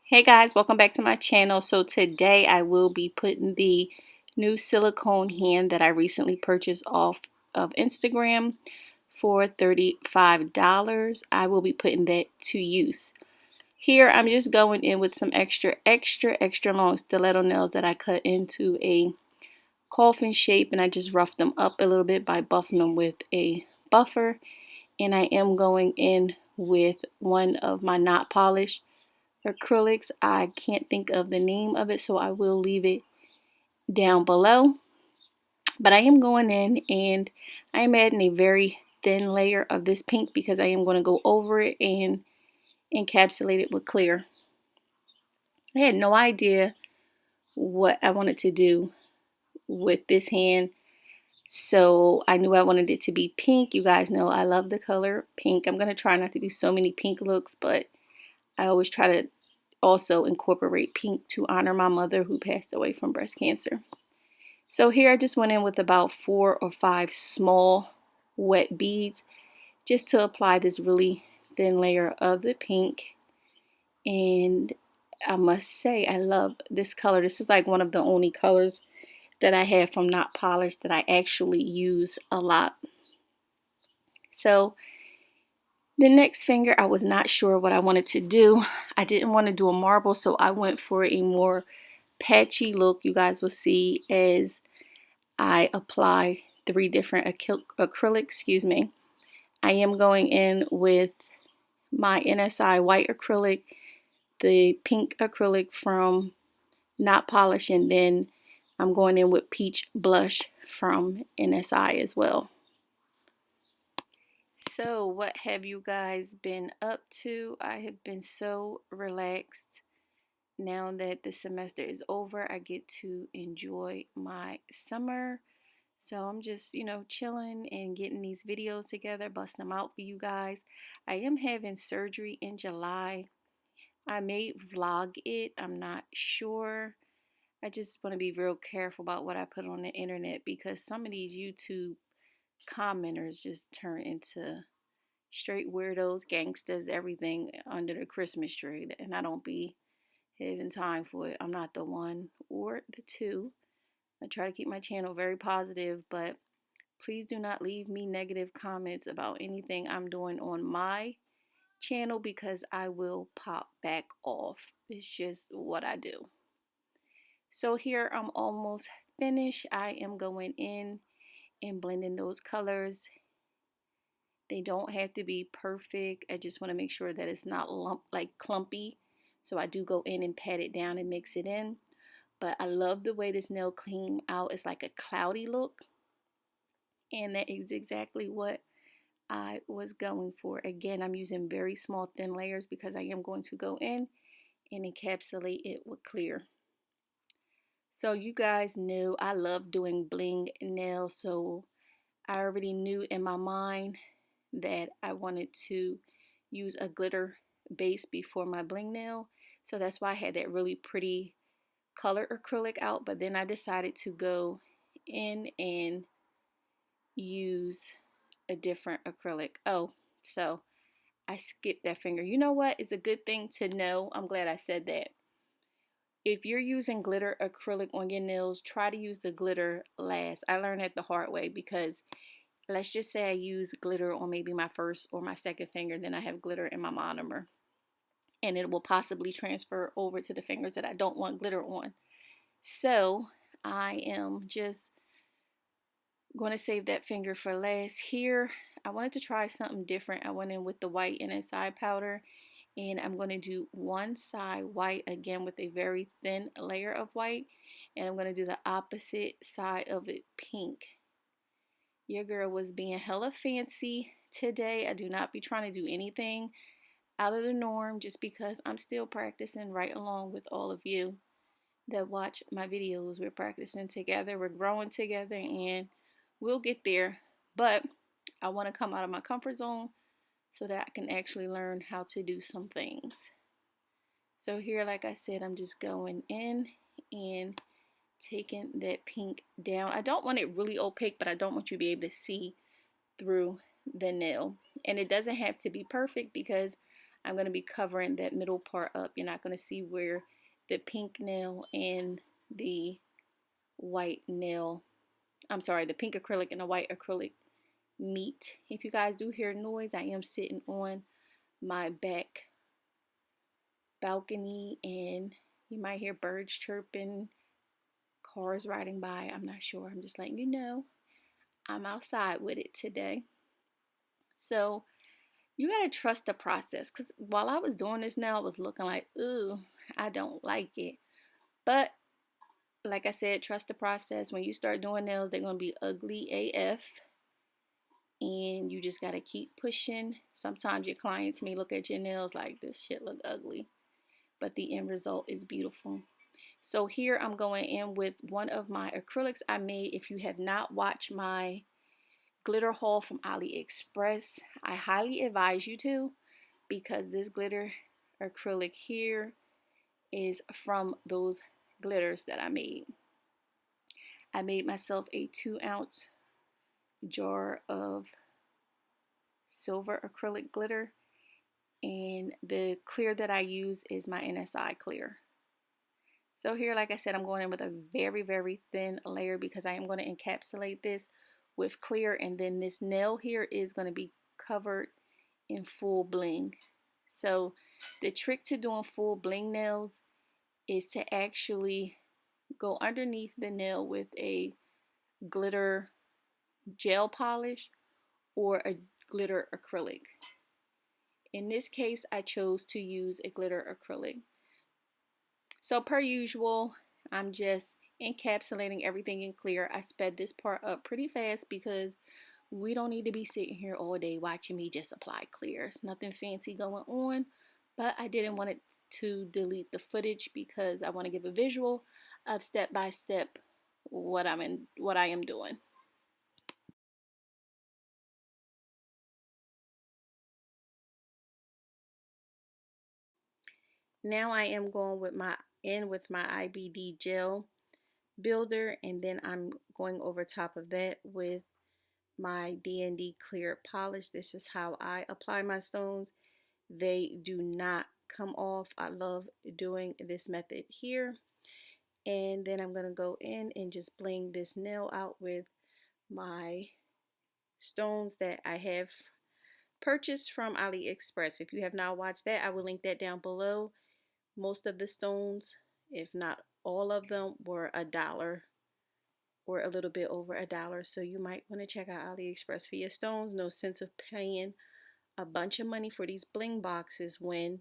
Hey guys, welcome back to my channel. So today I will be putting the new silicone hand that I recently purchased off of Instagram for $35. I will be putting that to use. Here I'm just going in with some extra long stiletto nails that I cut into a coffin shape, and I just roughed them up a little bit by buffing them with a buffer. And I am going in with one of my not polished acrylics. I can't think of the name of it, so I will leave it down below. But I am going in and I am adding a very thin layer of this pink because I am going to go over it and encapsulate it with clear. I had no idea what I wanted to do with this hand, so I knew I wanted it to be pink. You guys know I love the color pink. I'm going to try not to do so many pink looks, but I always try to also incorporate pink to honor my mother who passed away from breast cancer. So here I just went in with about 4 or 5 small wet beads just to apply this really thin layer of the pink. And I must say I love this color. This is like one of the only colors that I have from Not Polished that I actually use a lot. So the next finger, I was not sure what I wanted to do. I didn't want to do a marble, so I went for a more patchy look. You guys will see as I apply 3 different acrylic. I am going in with my NSI white acrylic, the pink acrylic from Not Polished, and then I'm going in with peach blush from NSI as well. So what have you guys been up to? I have been so relaxed. Now that the semester is over, I get to enjoy my summer. So I'm just, chilling and getting these videos together, busting them out for you guys. I am having surgery in July. I may vlog it. I'm not sure. I just want to be real careful about what I put on the internet because some of these YouTube commenters just turn into straight weirdos, gangsters, everything under the Christmas tree. And I don't be having time for it. I'm not the one or the two. I try to keep my channel very positive, but please do not leave me negative comments about anything I'm doing on my channel because I will pop back off. It's just what I do. So here I'm almost finished. I am going in and blending those colors. They don't have to be perfect. I just want to make sure that it's not clumpy. So I do go in and pat it down and mix it in. But I love the way this nail came out. It's like a cloudy look. And that is exactly what I was going for. Again, I'm using very small thin layers because I am going to go in and encapsulate it with clear. So you guys knew I love doing bling nails, so I already knew in my mind that I wanted to use a glitter base before my bling nail. So that's why I had that really pretty color acrylic out, but then I decided to go in and use a different acrylic. Oh, so I skipped that finger. You know what? It's a good thing to know. I'm glad I said that. If you're using glitter acrylic on your nails, try to use the glitter last. I learned that the hard way because let's just say I use glitter on maybe my first or my second finger, then I have glitter in my monomer. And it will possibly transfer over to the fingers that I don't want glitter on. So I am just going to save that finger for last. Here, I wanted to try something different. I went in with the white NSI powder, and I'm going to do one side white again with a very thin layer of white, and I'm going to do the opposite side of it pink. Your girl was being hella fancy today. I do not be trying to do anything out of the norm just because I'm still practicing right along with all of you that watch my videos. We're practicing together, we're growing together, and we'll get there. But I want to come out of my comfort zone so that I can actually learn how to do some things. So here, like I said, I'm just going in and taking that pink down. I don't want it really opaque, but I don't want you to be able to see through the nail. And it doesn't have to be perfect because I'm going to be covering that middle part up. You're not going to see where the pink nail and the white nail, I'm sorry, the pink acrylic and the white acrylic meet. If you guys do hear noise, I am sitting on my back balcony and you might hear birds chirping, cars riding by. I'm not sure. I'm just letting you know I'm outside with it today. So you gotta trust the process, because while I was doing this nail, I was looking like, ooh, I don't like it. But like I said, trust the process. When you start doing nails, they're gonna be ugly AF, and you just gotta keep pushing. Sometimes your clients may look at your nails like, this shit look ugly, but the end result is beautiful. So here I'm going in with one of my acrylics I made. If you have not watched my glitter haul from AliExpress, I highly advise you to, because this glitter acrylic here is from those glitters that I made. I made myself a 2-ounce jar of silver acrylic glitter, and the clear that I use is my NSI clear. So here, like I said, I'm going in with a very, very thin layer because I am going to encapsulate this with clear, and then this nail here is going to be covered in full bling. So the trick to doing full bling nails is to actually go underneath the nail with a glitter gel polish or a glitter acrylic. In this case, I chose to use a glitter acrylic. So per usual, I'm just encapsulating everything in clear. I sped this part up pretty fast because we don't need to be sitting here all day watching me just apply clear. It's nothing fancy going on, but I didn't want it to delete the footage because I want to give a visual of step by step what I am doing. Now I am going with my IBD gel builder, and then I'm going over top of that with my D&D clear polish. This is how I apply my stones. They do not come off. I love doing this method here. And then I'm going to go in and just bling this nail out with my stones that I have purchased from AliExpress. If you have not watched that, I will link that down below. Most of the stones, if not all of them, were $1 or a little bit over $1. So you might want to check out AliExpress for your stones. No sense of paying a bunch of money for these bling boxes when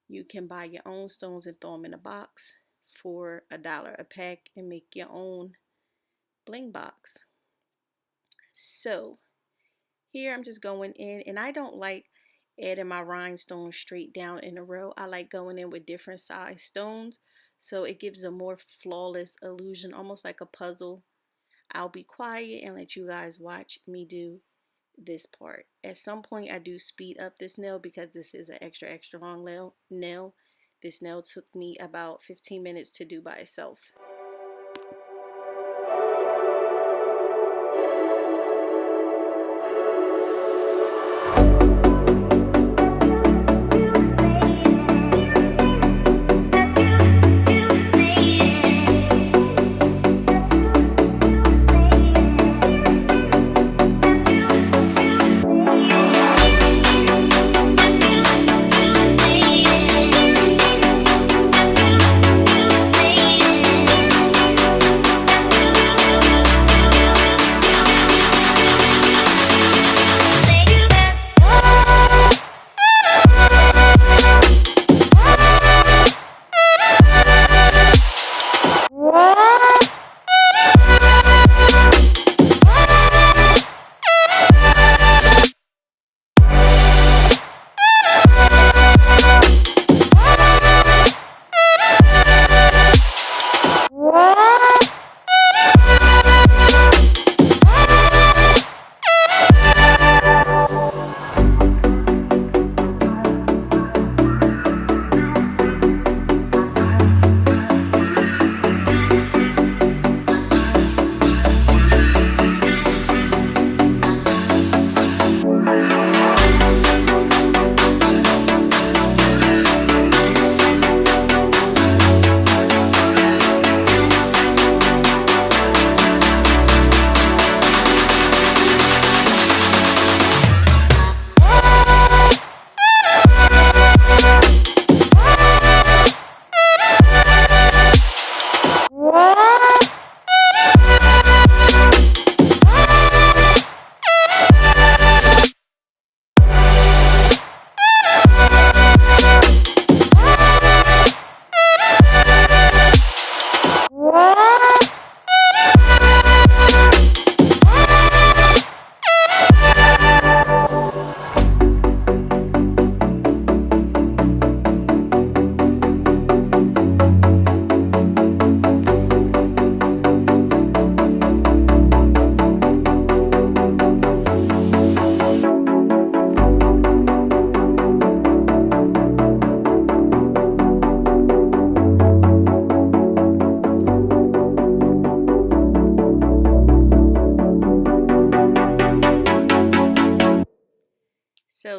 you can buy your own stones and throw them in a box for $1 a pack and make your own bling box. So here I'm just going in, and I don't like adding my rhinestones straight down in a row. I like going in with different size stones, so it gives a more flawless illusion, almost like a puzzle. I'll be quiet and let you guys watch me do this part. At some point I do speed up this nail because this is an extra long nail. This nail took me about 15 minutes to do by itself.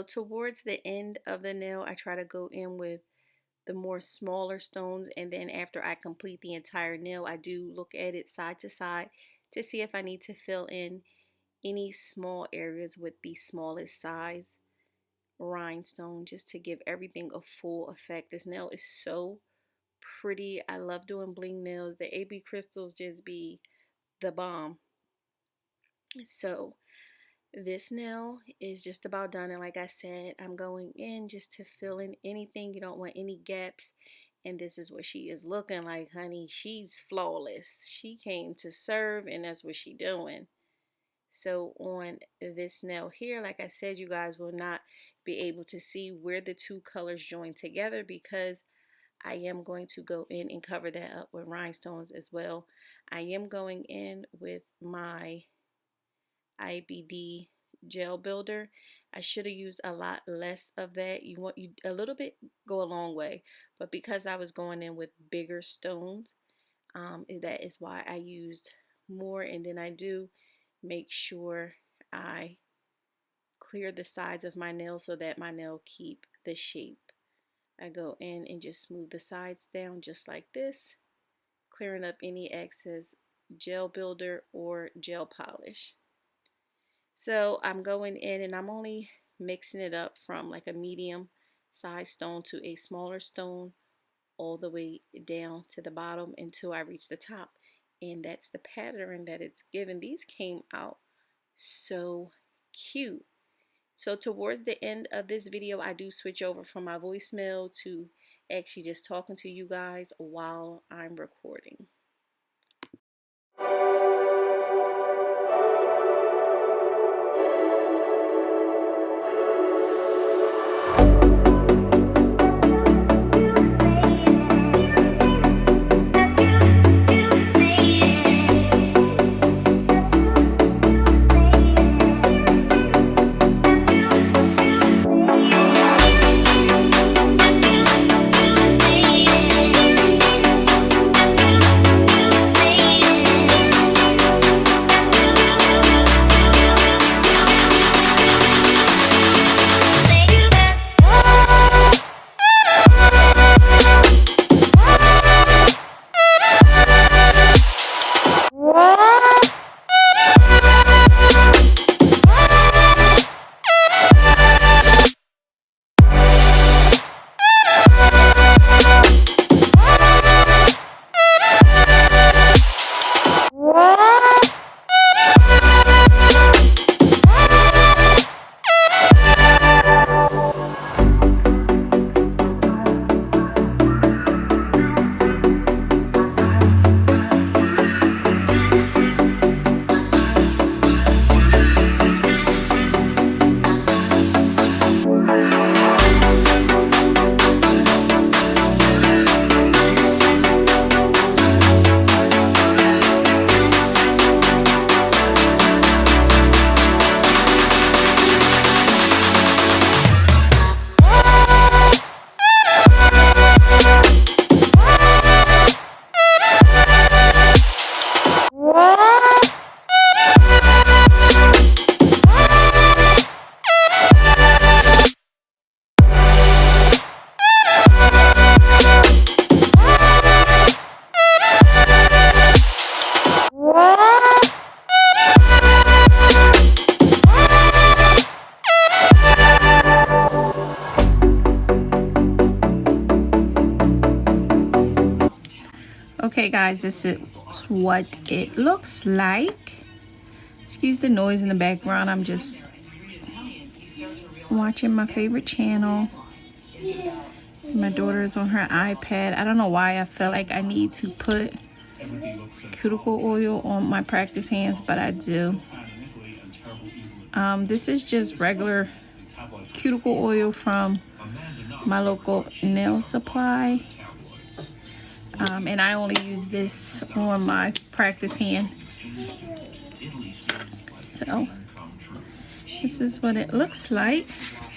So towards the end of the nail, I try to go in with the more smaller stones, and then after I complete the entire nail, I do look at it side to side to see if I need to fill in any small areas with the smallest size rhinestone, just to give everything a full effect. This nail is so pretty. I love doing bling nails. The AB crystals just be the bomb. So this nail is just about done, and like I said, I'm going in just to fill in anything. You don't want any gaps, and this is what she is looking like, honey. She's flawless. She came to serve, and that's what she doing. So on this nail here, like I said, you guys will not be able to see where the two colors join together because I am going to go in and cover that up with rhinestones as well. I am going in with my IBD gel builder. I should have used a lot less of that. You want a little bit, go a long way, but because I was going in with bigger stones, that is why I used more. And then I do make sure I clear the sides of my nail so that my nail keep the shape. I go in and just smooth the sides down just like this, clearing up any excess gel builder or gel polish. So I'm going in and I'm only mixing it up from like a medium size stone to a smaller stone all the way down to the bottom until I reach the top. And that's the pattern that it's given. These came out so cute. So towards the end of this video, I do switch over from my voicemail to actually just talking to you guys while I'm recording. Okay guys, this is what it looks like. Excuse the noise in the background. I'm just watching my favorite channel. My daughter is on her iPad. I don't know why I feel like I need to put cuticle oil on my practice hands, but I do. This is just regular cuticle oil from my local nail supply. And I only use this on my practice hand. So this is what it looks like.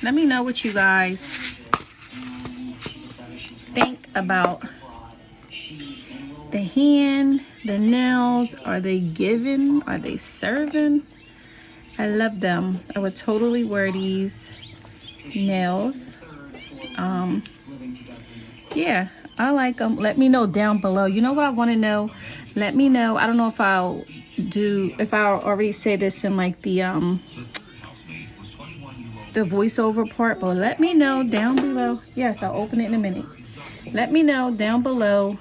Let me know what you guys think about the hand, the nails. Are they giving? Are they serving? I love them. I would totally wear these nails. Yeah, I like them. Let me know down below. You know what I want to know? Let me know. I don't know if I'll already say this in like the voiceover part, but let me know down below. Yes, I'll open it in a minute. Let me know down below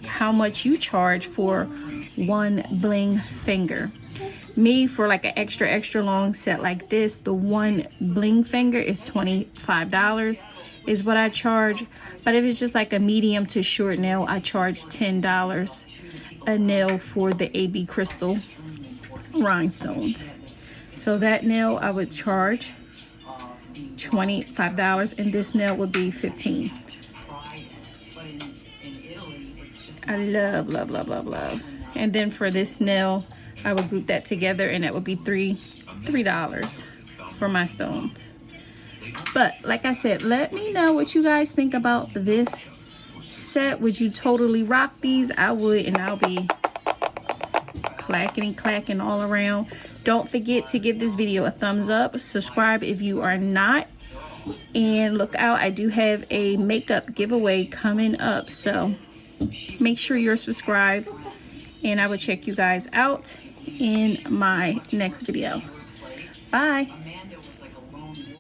how much you charge for one bling finger. Me, for like an extra long set like this, the one bling finger is $25 is what I charge. But if it's just like a medium to short nail, I charge $10 a nail for the AB crystal rhinestones. So that nail I would charge $25, and this nail would be $15. I love. And then for this nail, I would group that together, and that would be $3 for my stones. But like I said, let me know what you guys think about this set. Would you totally rock these? I would, and I'll be clacking all around. Don't forget to give this video a thumbs up. Subscribe if you are not. And look out, I do have a makeup giveaway coming up, so make sure you're subscribed, and I will check you guys out in my next video. Bye.